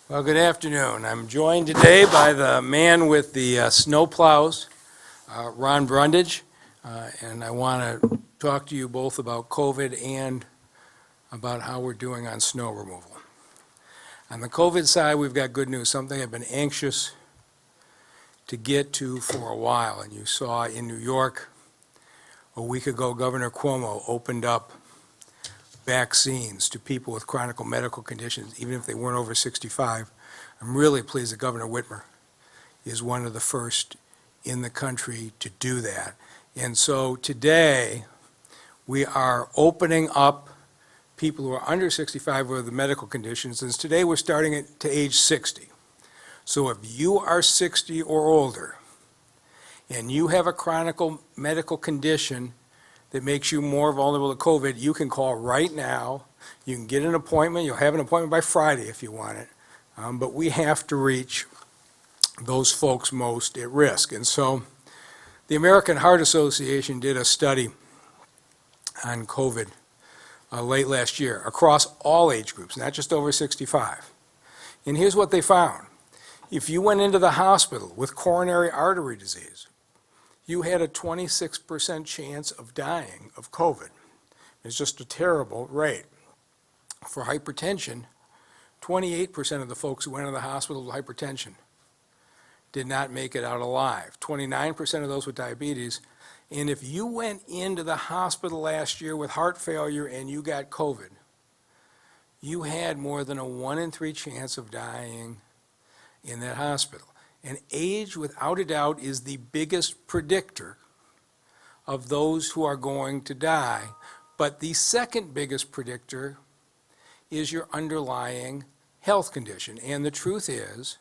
Well, good afternoon. I'm joined today by the man with the snow plows, Ron Brundage, and I want to talk to you both about COVID and about how we're doing on snow removal. On the COVID side, we've got good news, something I've been anxious to get to for a while, and you saw in New York a week ago, Governor Cuomo opened up vaccines to people with chronic medical conditions, even if they weren't over 65. I'm really pleased that Governor Whitmer is one of the first in the country to do that. And so today, we are opening up people who are under 65 with the medical conditions, and today we're starting it to age 60. So if you are 60 or older, and you have a chronic medical condition that makes you more vulnerable to COVID, you can call right now. You can get an appointment. You'll have an appointment by Friday if you want it. But we have to reach those folks most at risk. And so the American Heart Association did a study on COVID late last year across all age groups, not just over 65. And here's what they found. If you went into the hospital with coronary artery disease, you had a 26% chance of dying of COVID. It's just a terrible rate. For hypertension, 28% of the folks who went to the hospital with hypertension did not make it out alive. 29% of those with diabetes. And if you went into the hospital last year with heart failure and you got COVID, you had more than a 1 in 3 chance of dying in that hospital. And age, without a doubt, is the biggest predictor of those who are going to die. But the second biggest predictor is your underlying health condition. And the truth is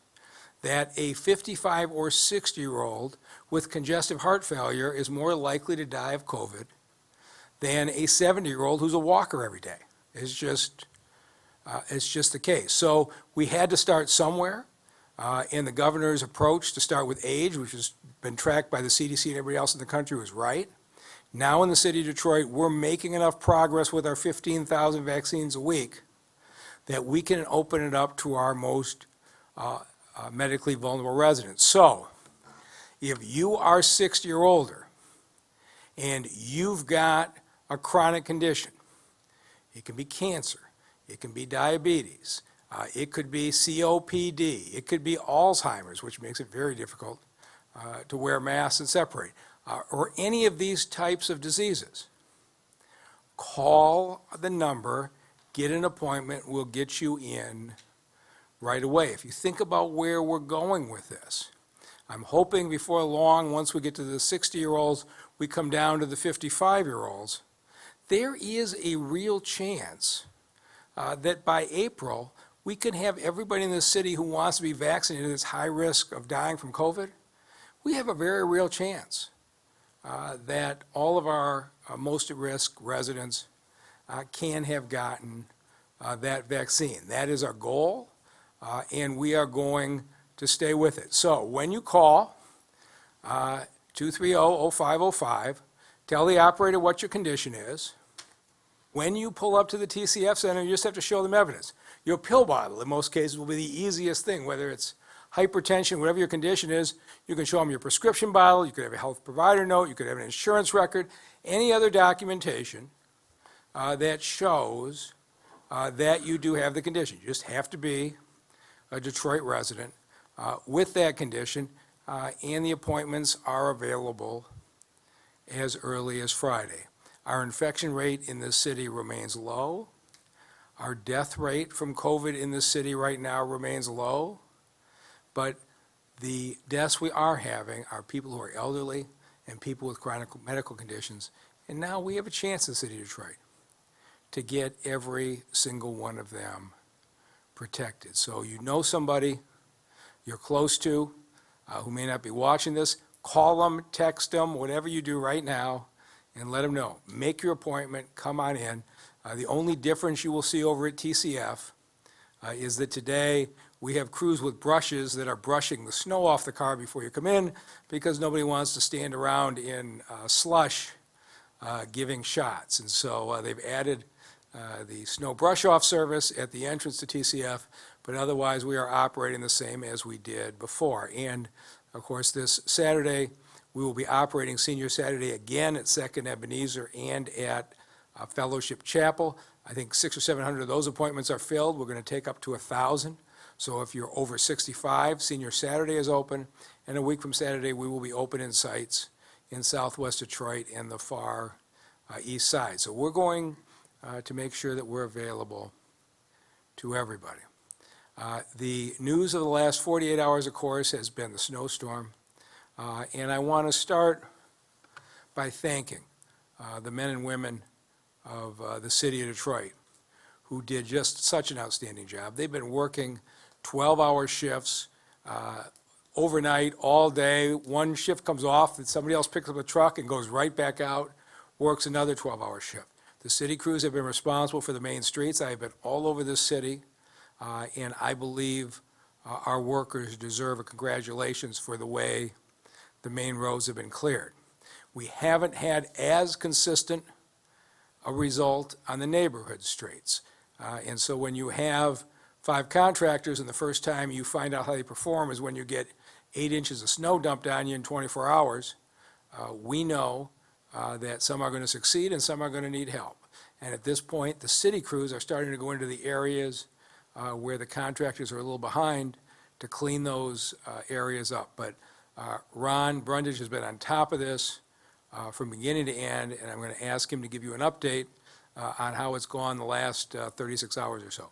that a 55 or 60-year-old with congestive heart failure is more likely to die of COVID than a 70-year-old who's a walker every day. It's just the case. So we had to start somewhere. And the governor's approach to start with age, which has been tracked by the CDC and everybody else in the country, was right. Now in the city of Detroit, we're making enough progress with our 15,000 vaccines a week that we can open it up to our most medically vulnerable residents. So if you are 60 or older and you've got a chronic condition, it can be cancer, it can be diabetes, it could be COPD, it could be Alzheimer's, which makes it very difficult to wear masks and separate, or any of these types of diseases. Call the number, get an appointment, we'll get you in right away. If you think about where we're going with this, I'm hoping before long, once we get to the 60-year-olds, we come down to the 55-year-olds. There is a real chance that by April, we can have everybody in the city who wants to be vaccinated that's high risk of dying from COVID. We have a very real chance that all of our most at-risk residents can have gotten that vaccine. That is our goal, and we are going to stay with it. So when you call 230-0505, tell the operator what your condition is. When you pull up to the TCF center, you just have to show them evidence. Your pill bottle, in most cases, will be the easiest thing, whether it's hypertension, whatever your condition is. You can show them your prescription bottle, you could have a health provider note, you could have an insurance record, any other documentation that shows that you do have the condition. You just have to be a Detroit resident with that condition, and the appointments are available as early as Friday. Our infection rate in this city remains low. Our death rate from COVID in this city right now remains low. But the deaths we are having are people who are elderly and people with chronic medical conditions. And now we have a chance in the city of Detroit to get every single one of them protected. So you know somebody you're close to who may not be watching this, call them, text them, whatever you do right now, and let them know. Make your appointment, come on in. The only difference you will see over at TCF is that today we have crews with brushes that are brushing the snow off the car before you come in, because nobody wants to stand around in slush giving shots. And so they've added the snow brush off service at the entrance to TCF, but otherwise we are operating the same as we did before. And of course, this Saturday, we will be operating Senior Saturday again at Second Ebenezer and at Fellowship Chapel. I think 600 or 700 of those appointments are filled. We're going to take up to 1,000. So if you're over 65, Senior Saturday is open, and a week from Saturday, we will be open in sites in Southwest Detroit and the far east side. So we're going to make sure that we're available to everybody. The news of the last 48 hours, of course, has been the snowstorm. And I want to start by thanking the men and women of the city of Detroit who did just such an outstanding job. They've been working 12-hour shifts, overnight, all day. One shift comes off, and somebody else picks up a truck and goes right back out, works another 12-hour shift. The city crews have been responsible for the main streets. I have been all over this city, and I believe our workers deserve a congratulations for the way the main roads have been cleared. We haven't had as consistent a result on the neighborhood streets. And so when you have 5 contractors and the first time you find out how they perform is when you get 8 inches of snow dumped on you in 24 hours, we know that some are going to succeed and some are going to need help. And at this point, the city crews are starting to go into the areas where the contractors are a little behind to clean those areas up. But Ron Brundage has been on top of this from beginning to end, and I'm going to ask him to give you an update on how it's gone the last 36 hours or so.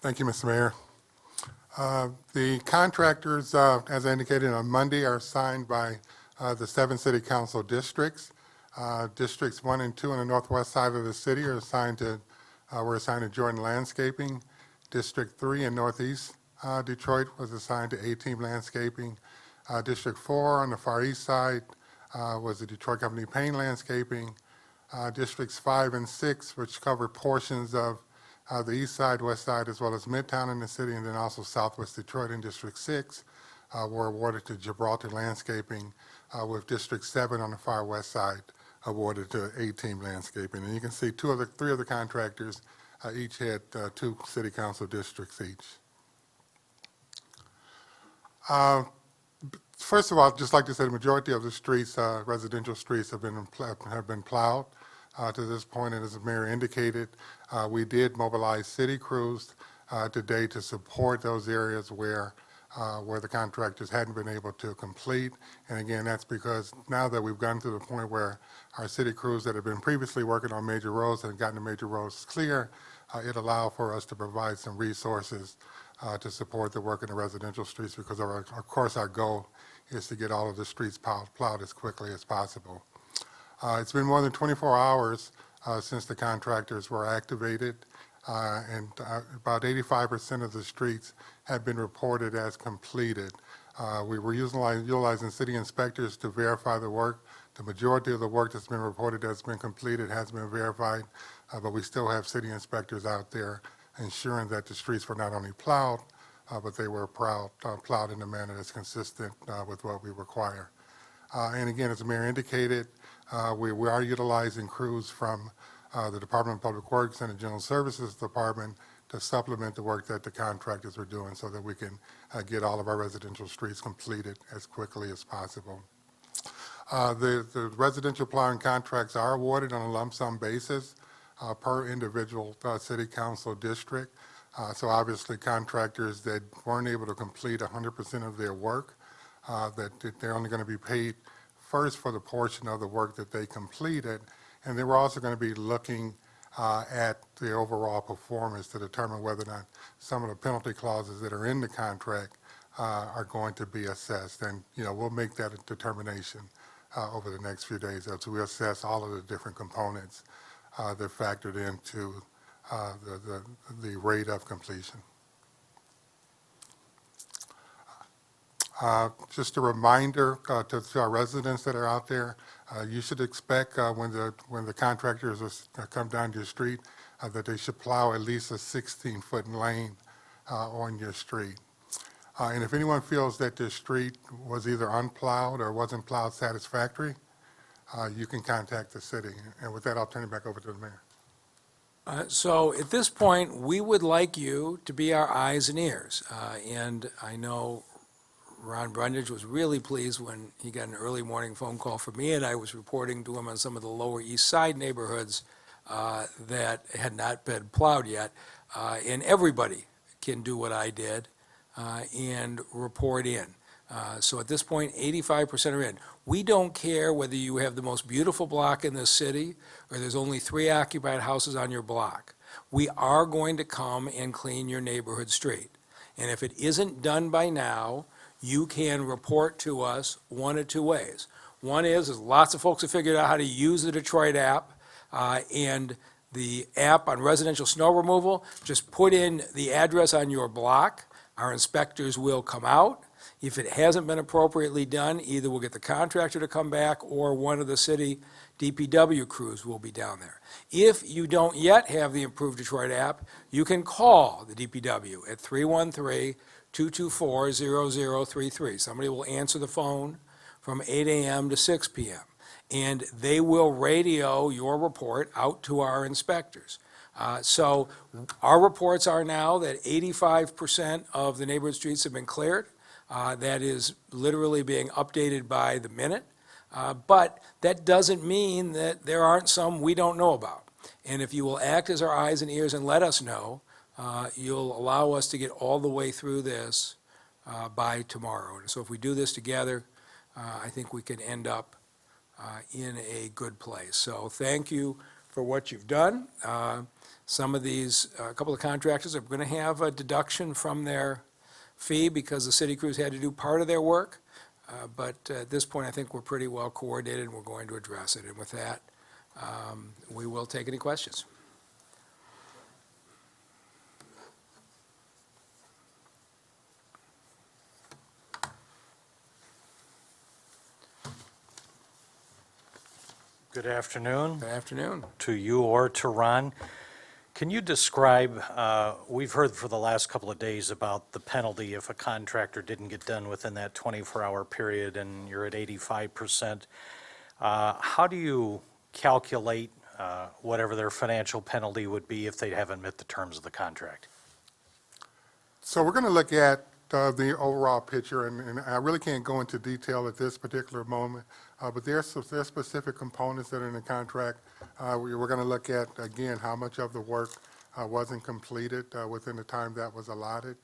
Thank you, Mr. Mayor. The contractors, as I indicated on Monday, are assigned by the 7 city council districts. Districts 1 and 2 on the northwest side of the city are assigned to, were assigned to Jordan Landscaping. District 3 in northeast Detroit was assigned to A-Team Landscaping. District 4 on the far east side was the Detroit Company Payne Landscaping. Districts 5 and 6, which cover portions of the east side, west side, as well as Midtown in the city, and then also Southwest Detroit in District 6, were awarded to Gibraltar Landscaping, with District 7 on the far west side awarded to A-Team Landscaping. And you can see 3 of the contractors each had 2 city council districts each. First of all, I'd just like to say the majority of the streets, residential streets, have been plowed to this point. And as the mayor indicated, we did mobilize city crews today to support those areas where the contractors hadn't been able to complete. And again, that's because now that we've gotten to the point where our city crews that have been previously working on major roads and gotten the major roads clear, it allowed for us to provide some resources to support the work in the residential streets, because of course our goal is to get all of the streets plowed as quickly as possible. It's been more than 24 hours since the contractors were activated, and about 85% of the streets have been reported as completed. We were utilizing city inspectors to verify the work. The majority of the work that's been reported that's been completed has been verified, but we still have city inspectors out there ensuring that the streets were not only plowed, but they were plowed in a manner that's consistent with what we require. And again, as the mayor indicated, we are utilizing crews from the Department of Public Works and the General Services Department to supplement the work that the contractors are doing so that we can get all of our residential streets completed as quickly as possible. The residential plowing contracts are awarded on a lump sum basis per individual city council district. So obviously contractors that weren't able to complete 100% of their work, that they're only going to be paid first for the portion of the work that they completed, and they were also going to be looking at the overall performance to determine whether or not some of the penalty clauses that are in the contract are going to be assessed. And we'll make that determination over the next few days as we assess all of the different components that factored into the rate of completion. Just a reminder to our residents that are out there, you should expect when the contractors come down your street that they should plow at least a 16-foot lane on your street. And if anyone feels that their street was either unplowed or wasn't plowed satisfactory, you can contact the city. And with that, I'll turn it back over to the mayor. So at this point, we would like you to be our eyes and ears. And I know Ron Brundage was really pleased when he got an early morning phone call from me, and I was reporting to him on some of the Lower East Side neighborhoods that had not been plowed yet. And everybody can do what I did and report in. So at this point, 85% are in. We don't care whether you have the most beautiful block in this city or there's only 3 occupied houses on your block. We are going to come and clean your neighborhood street. And if it isn't done by now, you can report to us one of 2 ways. One is lots of folks have figured out how to use the Detroit app, and the app on residential snow removal. Just put in the address on your block. Our inspectors will come out. If it hasn't been appropriately done, either we'll get the contractor to come back or one of the city DPW crews will be down there. If you don't yet have the improved Detroit app, you can call the DPW at 313-224-0033. Somebody will answer the phone from 8 a.m. to 6 p.m. and they will radio your report out to our inspectors. So our reports are now that 85% of the neighborhood streets have been cleared. That is literally being updated by the minute. But that doesn't mean that there aren't some we don't know about. And if you will act as our eyes and ears and let us know, you'll allow us to get all the way through this by tomorrow. So if we do this together, I think we can end up in a good place. So thank you for what you've done. Some of these, a couple of contractors are going to have a deduction from their fee because the city crews had to do part of their work. But at this point, I think we're pretty well coordinated and we're going to address it. And with that, we will take any questions. Good afternoon Good afternoon. to you or to Ron. Can you describe, we've heard for the last couple of days about the penalty if a contractor didn't get done within that 24-hour period and you're at 85%. How do you calculate whatever their financial penalty would be if they haven't met the terms of the contract? So we're going to look at the overall picture, and I really can't go into detail at this particular moment, but there's specific components that are in the contract. We're going to look at, again, how much of the work wasn't completed within the time that was allotted.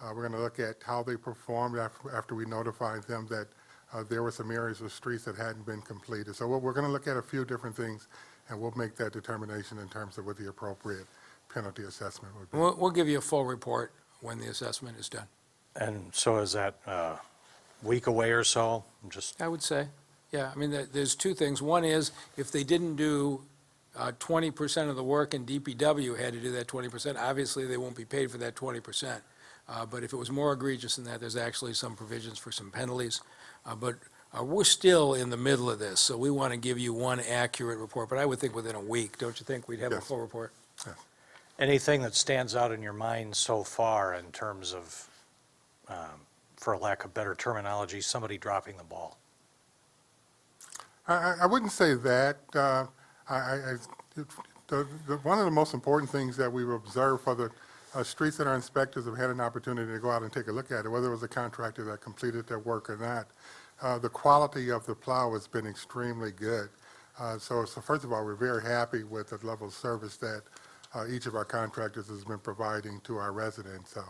We're going to look at how they performed after we notified them that there were some areas of streets that hadn't been completed. So we're going to look at a few different things, and we'll make that determination in terms of what the appropriate penalty assessment would be. We'll give you a full report when the assessment is done. And so is that a week away or so? I would say, yeah. I mean, there's 2 things. One is if they didn't do 20% of the work and DPW had to do that 20%, obviously they won't be paid for that 20%. But if it was more egregious than that, there's actually some provisions for some penalties. But we're still in the middle of this, so we want to give you one accurate report. But I would think within a week, don't you think, we'd have a Yes. full report? Anything that stands out in your mind so far in terms of, for lack of better terminology, somebody dropping the ball? I wouldn't say that. One of the most important things that we've observed for the streets that our inspectors have had an opportunity to go out and take a look at it, whether it was a contractor that completed their work or not, the quality of the plow has been extremely good. So first of all, we're very happy with the level of service that each of our contractors has been providing to our residents. So,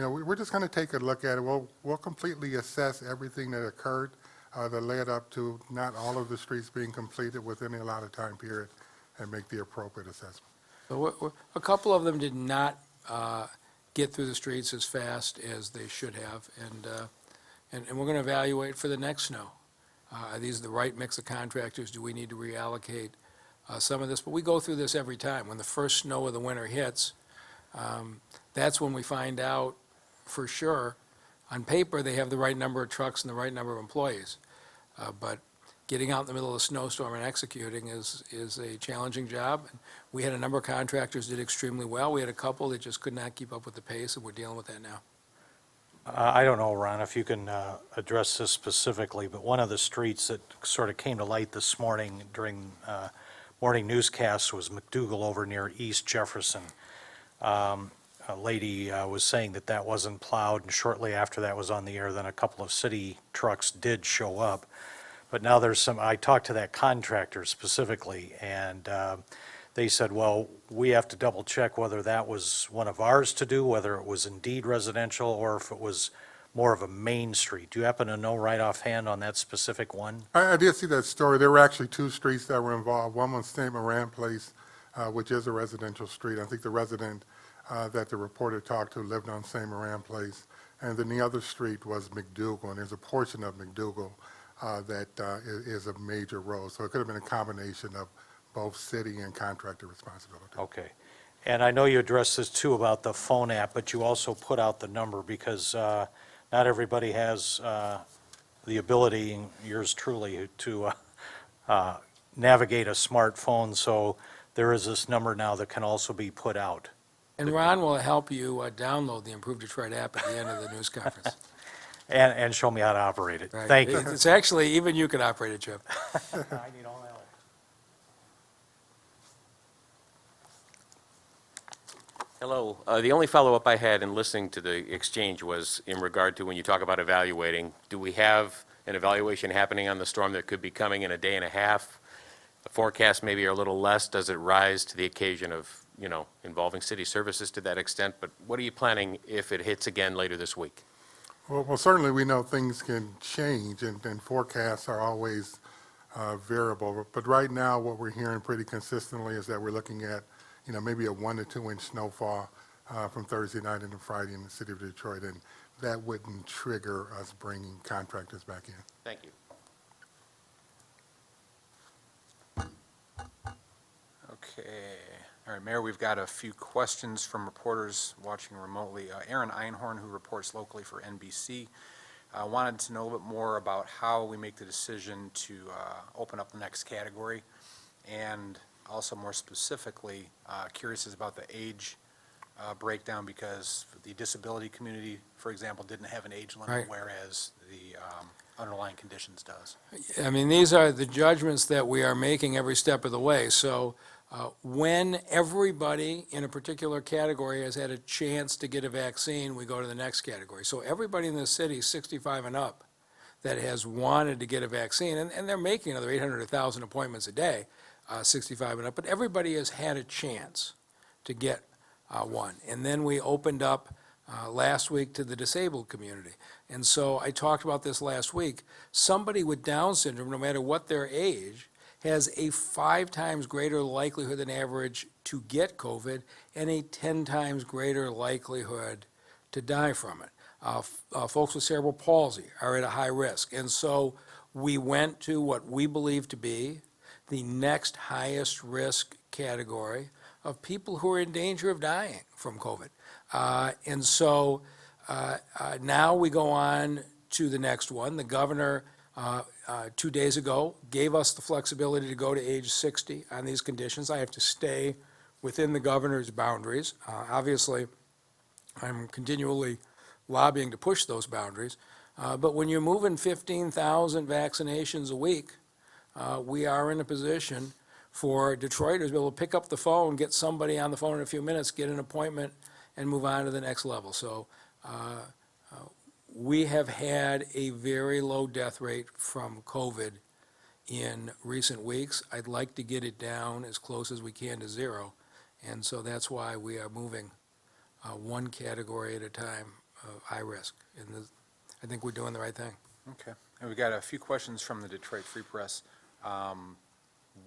we're just going to take a look at it. We'll completely assess everything that occurred that led up to not all of the streets being completed within the allotted time period and make the appropriate assessment. So a couple of them did not get through the streets as fast as they should have, and we're going to evaluate for the next snow. Are these the right mix of contractors? Do we need to reallocate some of this? But we go through this every time. When the first snow of the winter hits, that's when we find out for sure. On paper, they have the right number of trucks and the right number of employees. But getting out in the middle of a snowstorm and executing is a challenging job. We had a number of contractors did extremely well. We had a couple that just could not keep up with the pace, and we're dealing with that now. I don't know, Ron, if you can address this specifically, but one of the streets that sort of came to light this morning during morning newscast was McDougal over near East Jefferson. A lady was saying that that wasn't plowed, and shortly after that was on the air, then a couple of city trucks did show up. But now I talked to that contractor specifically, and they said, well, we have to double check whether that was one of ours to do, whether it was indeed residential, or if it was more of a main street. Do you happen to know right offhand on that specific one? I did see that story. There were actually two streets that were involved. One was St. Moran Place, which is a residential street. I think the resident that the reporter talked to lived on St. Moran Place. And then the other street was McDougal, and there's a portion of McDougal that is a major road. So it could have been a combination of both city and contractor responsibility. Okay. And I know you addressed this too about the phone app, but you also put out the number because not everybody has the ability, yours truly, to navigate a smartphone. So there is this number now that can also be put out. And Ron will help you download the Improve Detroit app at the end of the news conference. And show me how to operate it. Right. Thank you. It's actually, even you can operate it, Chip. I need all that. Hello. The only follow-up I had in listening to the exchange was in regard to when you talk about evaluating, do we have an evaluation happening on the storm that could be coming in a day and a half? The forecast maybe are a little less. Does it rise to the occasion of, involving city services to that extent? But what are you planning if it hits again later this week? Well, certainly we know things can change, and forecasts are always variable. But right now, what we're hearing pretty consistently is that we're looking at, maybe a 1 to 2 inch snowfall from Thursday night into Friday in the city of Detroit, and that wouldn't trigger us bringing contractors back in. Thank you. Okay. All right, Mayor, we've got a few questions from reporters watching remotely. Aaron Einhorn, who reports locally for NBC, wanted to know a little bit more about how we make the decision to open up the next category, and also more specifically, curious is about the age breakdown, because the disability community, for example, didn't have an age limit, Right. whereas the underlying conditions does. I mean, these are the judgments that we are making every step of the way. So when everybody in a particular category has had a chance to get a vaccine, we go to the next category. So everybody in the city, 65 and up, that has wanted to get a vaccine, and they're making another 800 to 1,000 appointments a day, 65 and up, but everybody has had a chance to get one. And then we opened up last week to the disabled community. And so I talked about this last week. Somebody with Down syndrome, no matter what their age, has a 5 times greater likelihood than average to get COVID and a 10 times greater likelihood to die from it. Folks with cerebral palsy are at a high risk. And so we went to what we believe to be the next highest risk category of people who are in danger of dying from COVID. And so now we go on to the next one. The governor, 2 days ago, gave us the flexibility to go to age 60 on these conditions. I have to stay within the governor's boundaries. Obviously, I'm continually lobbying to push those boundaries. But when you're moving 15,000 vaccinations a week, we are in a position for Detroiters to be able to pick up the phone, get somebody on the phone in a few minutes, get an appointment, and move on to the next level. So we have had a very low death rate from COVID in recent weeks. I'd like to get it down as close as we can to 0. And so that's why we are moving one category at a time of high risk. And I think we're doing the right thing. Okay. And we've got a few questions from the Detroit Free Press.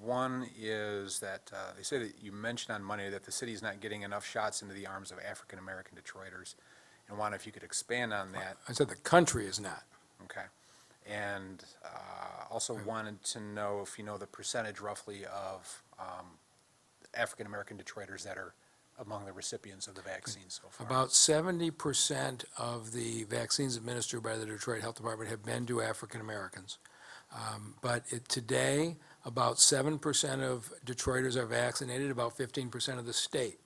One is that they say that you mentioned on Monday that the city is not getting enough shots into the arms of African-American Detroiters, and wonder if you could expand on that. I said the country is not. Okay. And also wanted to know if you know the percentage roughly of African-American Detroiters that are among the recipients of the vaccine so far. About 70% of the vaccines administered by the Detroit Health Department have been to African Americans. But today, about 7% of Detroiters are vaccinated, about 15% of the state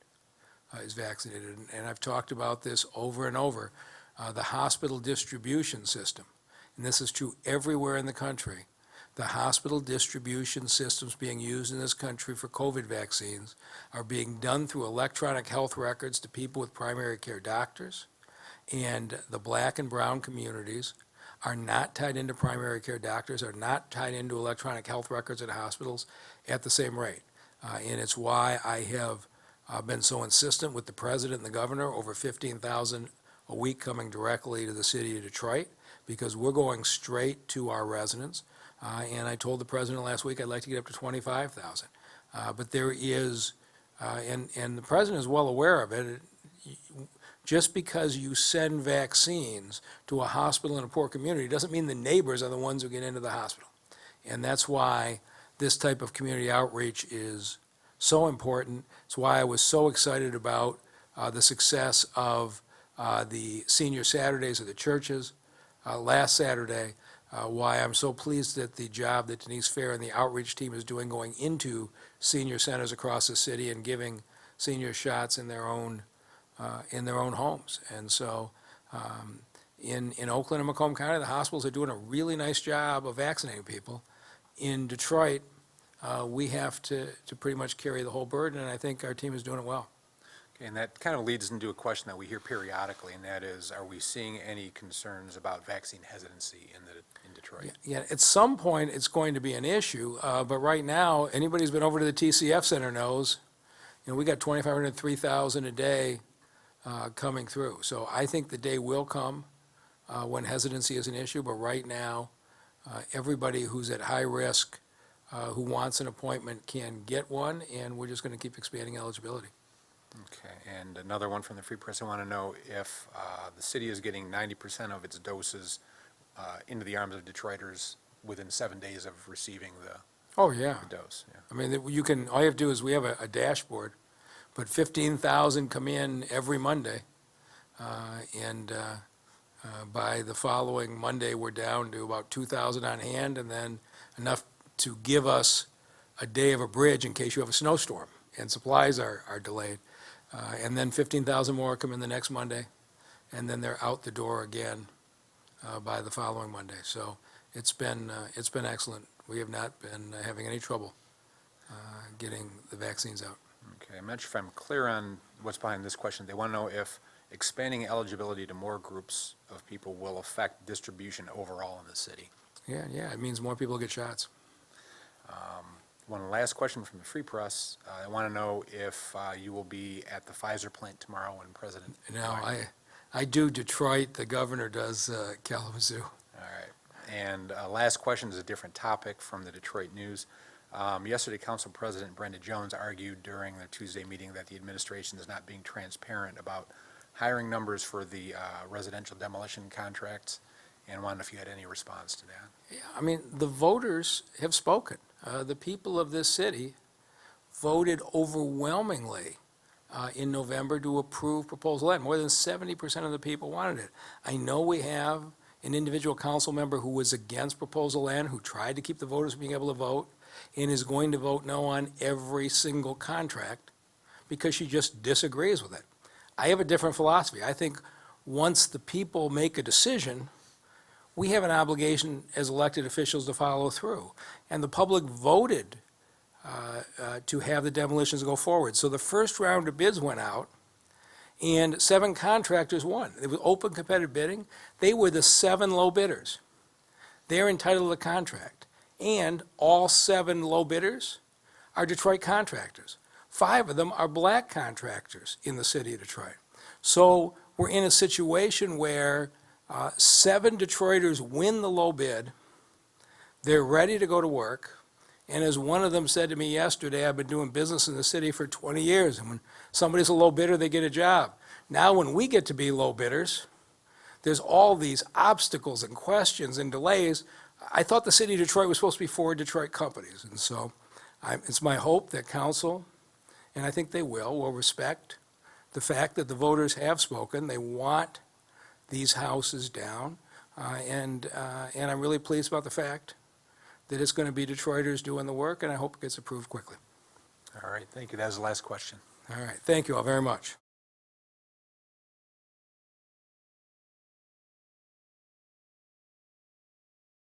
is vaccinated. And I've talked about this over and over. The hospital distribution system, and this is true everywhere in the country, the hospital distribution systems being used in this country for COVID vaccines are being done through electronic health records to people with primary care doctors, and the black and brown communities are not tied into primary care doctors, are not tied into electronic health records at hospitals at the same rate. And it's why I have been so insistent with the president and the governor, over 15,000 a week coming directly to the city of Detroit, because we're going straight to our residents. And I told the president last week I'd like to get up to 25,000. But there is, and the president is well aware of it, just because you send vaccines to a hospital in a poor community doesn't mean the neighbors are the ones who get into the hospital. And that's why this type of community outreach is so important. It's why I was so excited about the success of the Senior Saturdays of the churches last Saturday, why I'm so pleased at the job that Denise Fair and the outreach team is doing going into senior centers across the city and giving seniors shots in their own homes. And so in Oakland and Macomb County, the hospitals are doing a really nice job of vaccinating people. In Detroit, we have to pretty much carry the whole burden, and I think our team is doing it well. Okay, and that kind of leads into a question that we hear periodically, and that is, are we seeing any concerns about vaccine hesitancy in Detroit? Yeah, at some point, it's going to be an issue, but right now, anybody who's been over to the TCF Center knows, we got 2,500, 3,000 a day coming through. So I think the day will come when hesitancy is an issue, but right now, everybody who's at high risk, who wants an appointment can get one, and we're just going to keep expanding eligibility. Okay, and another one from the Free Press, I want to know if the city is getting 90% of its doses into the arms of Detroiters within 7 days of receiving Oh, yeah. the dose. Yeah. I mean, you can, all you have to do is, we have a dashboard, but 15,000 come in every Monday, and by the following Monday, we're down to about 2,000 on hand, and then enough to give us a day of a bridge in case you have a snowstorm and supplies are delayed. And then 15,000 more come in the next Monday, and then they're out the door again by the following Monday. So it's been excellent. We have not been having any trouble getting the vaccines out. Okay, I'm not sure if I'm clear on what's behind this question. They want to know if expanding eligibility to more groups of people will affect distribution overall in the city. Yeah, it means more people get shots. One last question from the Free Press. I want to know if you will be at the Pfizer plant tomorrow when President Now, Biden- I do Detroit, the governor does Kalamazoo. All right. And last question is a different topic from the Detroit News. Yesterday, Council President Brenda Jones argued during the Tuesday meeting that the administration is not being transparent about hiring numbers for the residential demolition contracts, and wanted if you had any response to that. Yeah, I mean, the voters have spoken. The people of this city voted overwhelmingly in November to approve Proposal N. More than 70% of the people wanted it. I know we have an individual council member who was against Proposal N, who tried to keep the voters from being able to vote, and is going to vote no on every single contract because she just disagrees with it. I have a different philosophy. I think once the people make a decision, we have an obligation as elected officials to follow through. And the public voted to have the demolitions go forward. So the first round of bids went out, and 7 contractors won. It was open competitive bidding. They were the 7 low bidders. They're entitled to the contract. And all 7 low bidders are Detroit contractors. 5 of them are black contractors in the city of Detroit. So we're in a situation where 7 Detroiters win the low bid. They're ready to go to work. And as one of them said to me yesterday, I've been doing business in the city for 20 years, and when somebody's a low bidder, they get a job. Now, when we get to be low bidders, there's all these obstacles and questions and delays. I thought the city of Detroit was supposed to be for Detroit companies, and so it's my hope that council, and I think they will respect the fact that the voters have spoken. They want these houses down, and I'm really pleased about the fact that it's going to be Detroiters doing the work, and I hope it gets approved quickly. All right, thank you. That was the last question. All right, thank you all very much.